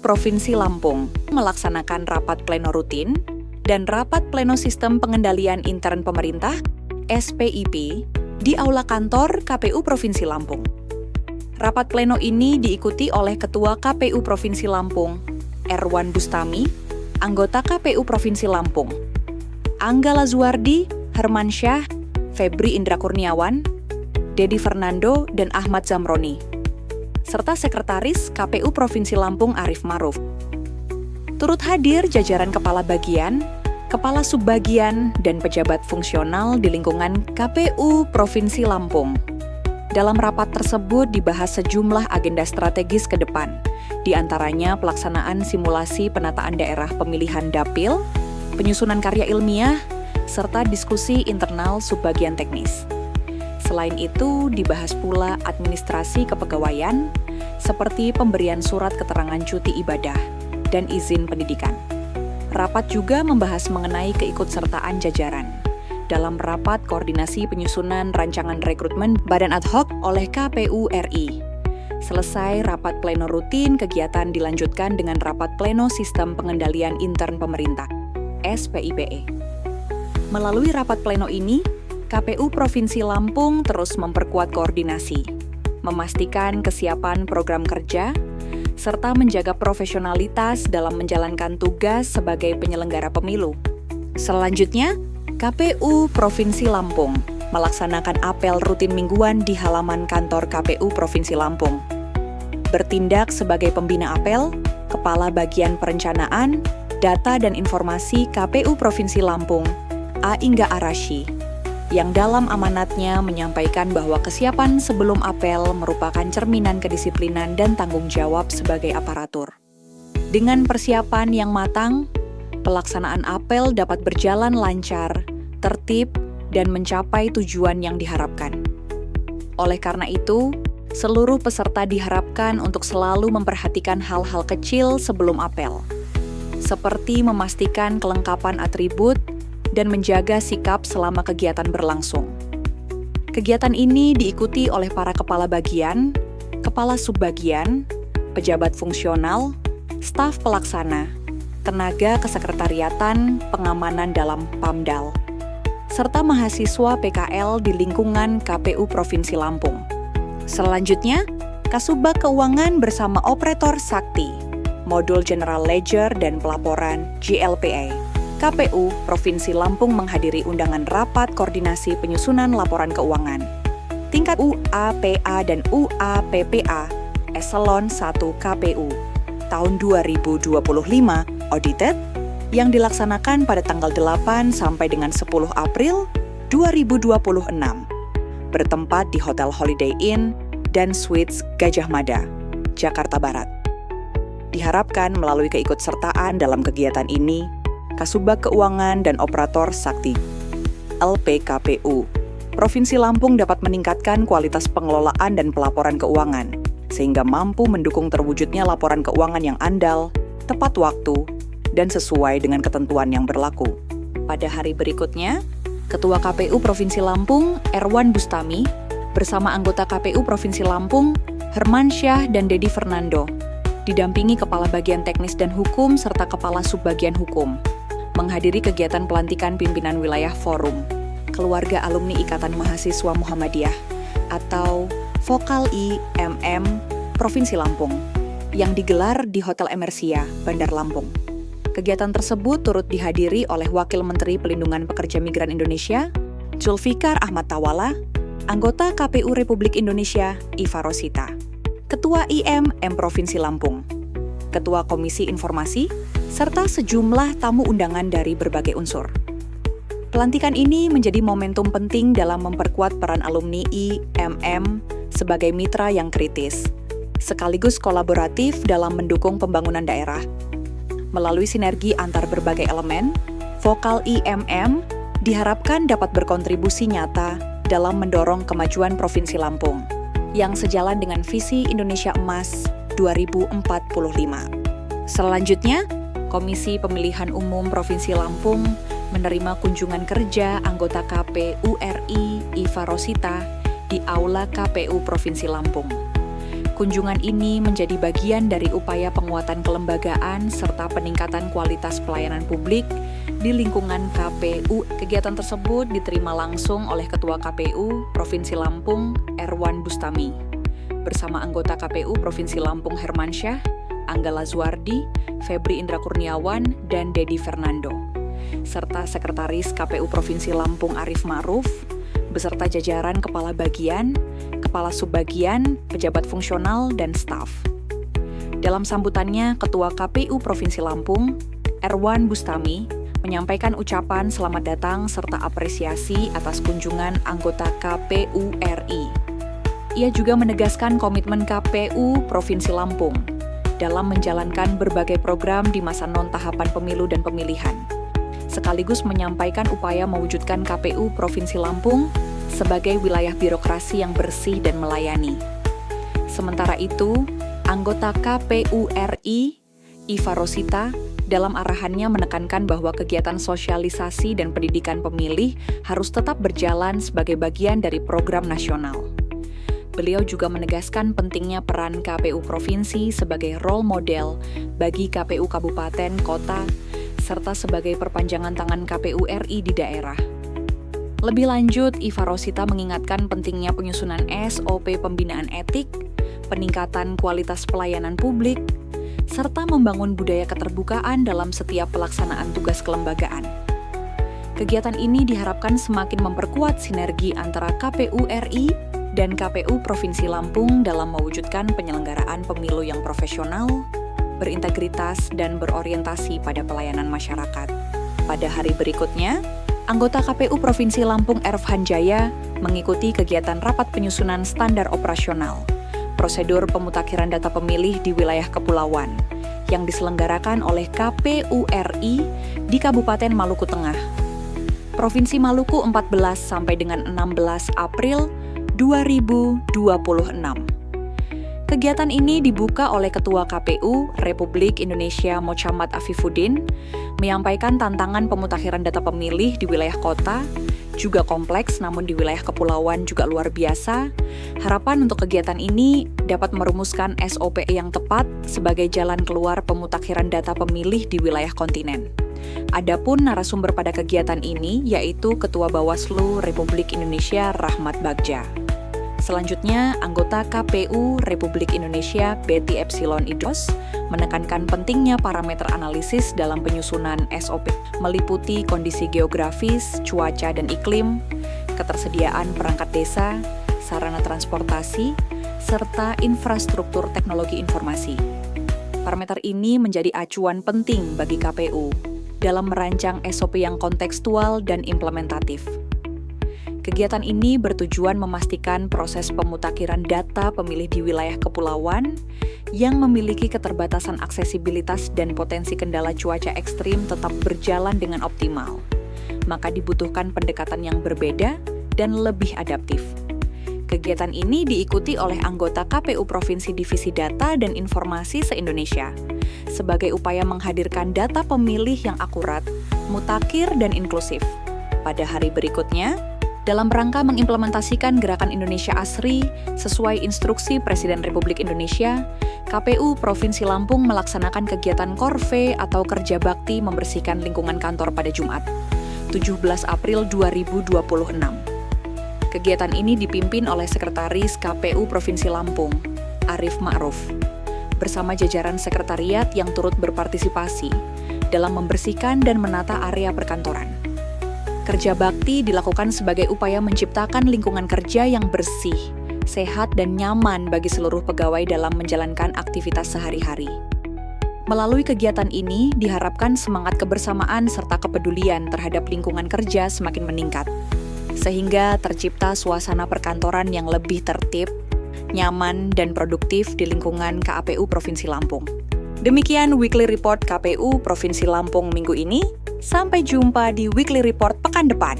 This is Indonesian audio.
Provinsi Lampung melaksanakan rapat pleno rutin dan rapat pleno sistem pengendalian intern pemerintah (SPIP) di Aula Kantor KPU Provinsi Lampung. Rapat pleno ini diikuti oleh Ketua KPU Provinsi Lampung, Erwan Bustami, anggota KPU Provinsi Lampung, Angga Lazuardi, Herman Syah, Febri Indra Kurniawan, Dedi Fernando, dan Ahmad Zamroni, serta Sekretaris KPU Provinsi Lampung Arif Maruf. Turut hadir jajaran kepala bagian, kepala subbagian, dan pejabat fungsional di lingkungan KPU Provinsi Lampung. Dalam rapat tersebut dibahas sejumlah agenda strategis ke depan, di antaranya pelaksanaan simulasi penataan daerah pemilihan dapil, penyusunan karya ilmiah, serta diskusi internal subbagian teknis. Selain itu, dibahas pula administrasi kepegawaian, seperti pemberian surat keterangan cuti ibadah dan izin pendidikan. Rapat juga membahas mengenai keikutsertaan jajaran dalam rapat koordinasi penyusunan rancangan rekrutmen badan ad hoc oleh KPU RI. Selesai rapat pleno rutin, kegiatan dilanjutkan dengan rapat pleno sistem pengendalian intern pemerintah (SPIPE). Melalui rapat pleno ini, KPU Provinsi Lampung terus memperkuat koordinasi, memastikan kesiapan program kerja, serta menjaga profesionalitas dalam menjalankan tugas sebagai penyelenggara pemilu. Selanjutnya, KPU Provinsi Lampung melaksanakan apel rutin mingguan di halaman kantor KPU Provinsi Lampung. Bertindak sebagai pembina apel, Kepala Bagian Perencanaan, Data dan Informasi KPU Provinsi Lampung, Aingga Arashi, yang dalam amanatnya menyampaikan bahwa kesiapan sebelum apel merupakan cerminan kedisiplinan dan tanggung jawab sebagai aparatur. Dengan persiapan yang matang, pelaksanaan apel dapat berjalan lancar, tertib, dan mencapai tujuan yang diharapkan. Oleh karena itu, seluruh peserta diharapkan untuk selalu memperhatikan hal-hal kecil sebelum apel, seperti memastikan kelengkapan atribut dan menjaga sikap selama kegiatan berlangsung. Kegiatan ini diikuti oleh para kepala bagian, kepala subbagian, pejabat fungsional, staf pelaksana, tenaga kesekretariatan, pengamanan dalam PAMDAL, serta mahasiswa PKL di lingkungan KPU Provinsi Lampung. Selanjutnya, Kasubag Keuangan bersama operator Sakti, Modul General Ledger dan Pelaporan GLPA, KPU Provinsi Lampung menghadiri undangan rapat koordinasi penyusunan laporan keuangan tingkat UAPA dan UAPPA Eselon 1 KPU tahun 2025 audited yang dilaksanakan pada tanggal 8 sampai dengan 10 April 2026 bertempat di Hotel Holiday Inn dan Suites Gajah Mada, Jakarta Barat. Diharapkan melalui keikutsertaan dalam kegiatan ini, Kasubag Keuangan dan Operator Sakti LPKPU Provinsi Lampung dapat meningkatkan kualitas pengelolaan dan pelaporan keuangan, sehingga mampu mendukung terwujudnya laporan keuangan yang andal, tepat waktu, dan sesuai dengan ketentuan yang berlaku. Pada hari berikutnya, Ketua KPU Provinsi Lampung, Erwan Bustami, bersama anggota KPU Provinsi Lampung, Herman Syah dan Dedi Fernando, didampingi Kepala Bagian Teknis dan Hukum serta Kepala Subbagian Hukum, menghadiri kegiatan pelantikan pimpinan wilayah Forum Keluarga Alumni Ikatan Mahasiswa Muhammadiyah atau Vokal IMM Provinsi Lampung yang digelar di Hotel Emersia, Bandar Lampung. Kegiatan tersebut turut dihadiri oleh Wakil Menteri Pelindungan Pekerja Migran Indonesia, Zulfikar Ahmad Tawala, anggota KPU Republik Indonesia, Iva Rosita, Ketua IMM Provinsi Lampung, Ketua Komisi Informasi, serta sejumlah tamu undangan dari berbagai unsur. Pelantikan ini menjadi momentum penting dalam memperkuat peran alumni IMM sebagai mitra yang kritis, sekaligus kolaboratif dalam mendukung pembangunan daerah. Melalui sinergi antar berbagai elemen, Vokal IMM diharapkan dapat berkontribusi nyata dalam mendorong kemajuan Provinsi Lampung, yang sejalan dengan visi Indonesia Emas 2045. Selanjutnya, Komisi Pemilihan Umum Provinsi Lampung menerima kunjungan kerja anggota KPU RI Iva Rosita di Aula KPU Provinsi Lampung. Kunjungan ini menjadi bagian dari upaya penguatan kelembagaan serta peningkatan kualitas pelayanan publik di lingkungan KPU. Kegiatan tersebut diterima langsung oleh Ketua KPU Provinsi Lampung, Erwan Bustami, bersama anggota KPU Provinsi Lampung Hermansyah, Angga Lazuardi, Febri Indra Kurniawan, dan Dedi Fernando, serta Sekretaris KPU Provinsi Lampung Arif Ma'ruf, beserta jajaran Kepala Bagian, Kepala Subbagian, pejabat fungsional, dan staf. Dalam sambutannya, Ketua KPU Provinsi Lampung, Erwan Bustami, menyampaikan ucapan selamat datang serta apresiasi atas kunjungan anggota KPU RI. Ia juga menegaskan komitmen KPU Provinsi Lampung dalam menjalankan berbagai program di masa non-tahapan pemilu dan pemilihan, sekaligus menyampaikan upaya mewujudkan KPU Provinsi Lampung sebagai wilayah birokrasi yang bersih dan melayani. Sementara itu, anggota KPU RI, Iva Rosita, dalam arahannya menekankan bahwa kegiatan sosialisasi dan pendidikan pemilih harus tetap berjalan sebagai bagian dari program nasional. Beliau juga menegaskan pentingnya peran KPU Provinsi sebagai role model bagi KPU Kabupaten, Kota, serta sebagai perpanjangan tangan KPU RI di daerah. Lebih lanjut, Iva Rosita mengingatkan pentingnya penyusunan SOP pembinaan etik, peningkatan kualitas pelayanan publik, serta membangun budaya keterbukaan dalam setiap pelaksanaan tugas kelembagaan. Kegiatan ini diharapkan semakin memperkuat sinergi antara KPU RI dan KPU Provinsi Lampung dalam mewujudkan penyelenggaraan pemilu yang profesional, berintegritas, dan berorientasi pada pelayanan masyarakat. Pada hari berikutnya, anggota KPU Provinsi Lampung Erfhan Jaya mengikuti kegiatan rapat penyusunan standar operasional, prosedur pemutakhiran data pemilih di wilayah kepulauan, yang diselenggarakan oleh KPU RI di Kabupaten Maluku Tengah, Provinsi Maluku 14 sampai dengan 16 April 2026. Kegiatan ini dibuka oleh Ketua KPU Republik Indonesia Mochammad Afifuddin, menyampaikan tantangan pemutakhiran data pemilih di wilayah kota, juga kompleks namun di wilayah kepulauan juga luar biasa. Harapan untuk kegiatan ini dapat merumuskan SOP yang tepat sebagai jalan keluar pemutakhiran data pemilih di wilayah kontinen. Adapun narasumber pada kegiatan ini yaitu Ketua Bawaslu Republik Indonesia Rahmat Bagja. Selanjutnya, anggota KPU Republik Indonesia Betty Epsilon Idros menekankan pentingnya parameter analisis dalam penyusunan SOP, meliputi kondisi geografis, cuaca dan iklim, ketersediaan perangkat desa, sarana transportasi, serta infrastruktur teknologi informasi. Parameter ini menjadi acuan penting bagi KPU dalam merancang SOP yang kontekstual dan implementatif. Kegiatan ini bertujuan memastikan proses pemutakhiran data pemilih di wilayah kepulauan yang memiliki keterbatasan aksesibilitas dan potensi kendala cuaca ekstrim tetap berjalan dengan optimal. Maka dibutuhkan pendekatan yang berbeda dan lebih adaptif. Kegiatan ini diikuti oleh anggota KPU Provinsi Divisi Data dan Informasi se-Indonesia sebagai upaya menghadirkan data pemilih yang akurat, mutakhir, dan inklusif. Pada hari berikutnya, dalam rangka mengimplementasikan Gerakan Indonesia Asri sesuai instruksi Presiden Republik Indonesia, KPU Provinsi Lampung melaksanakan kegiatan Korve atau Kerja Bakti membersihkan lingkungan kantor pada Jumat, 17 April 2026. Kegiatan ini dipimpin oleh Sekretaris KPU Provinsi Lampung, Arif Ma'ruf, bersama jajaran sekretariat yang turut berpartisipasi dalam membersihkan dan menata area perkantoran. Kerja bakti dilakukan sebagai upaya menciptakan lingkungan kerja yang bersih, sehat, dan nyaman bagi seluruh pegawai dalam menjalankan aktivitas sehari-hari. Melalui kegiatan ini, diharapkan semangat kebersamaan serta kepedulian terhadap lingkungan kerja semakin meningkat, sehingga tercipta suasana perkantoran yang lebih tertib, nyaman, dan produktif di lingkungan KAPU Provinsi Lampung. Demikian Weekly Report KPU Provinsi Lampung minggu ini. Sampai jumpa di Weekly Report pekan depan.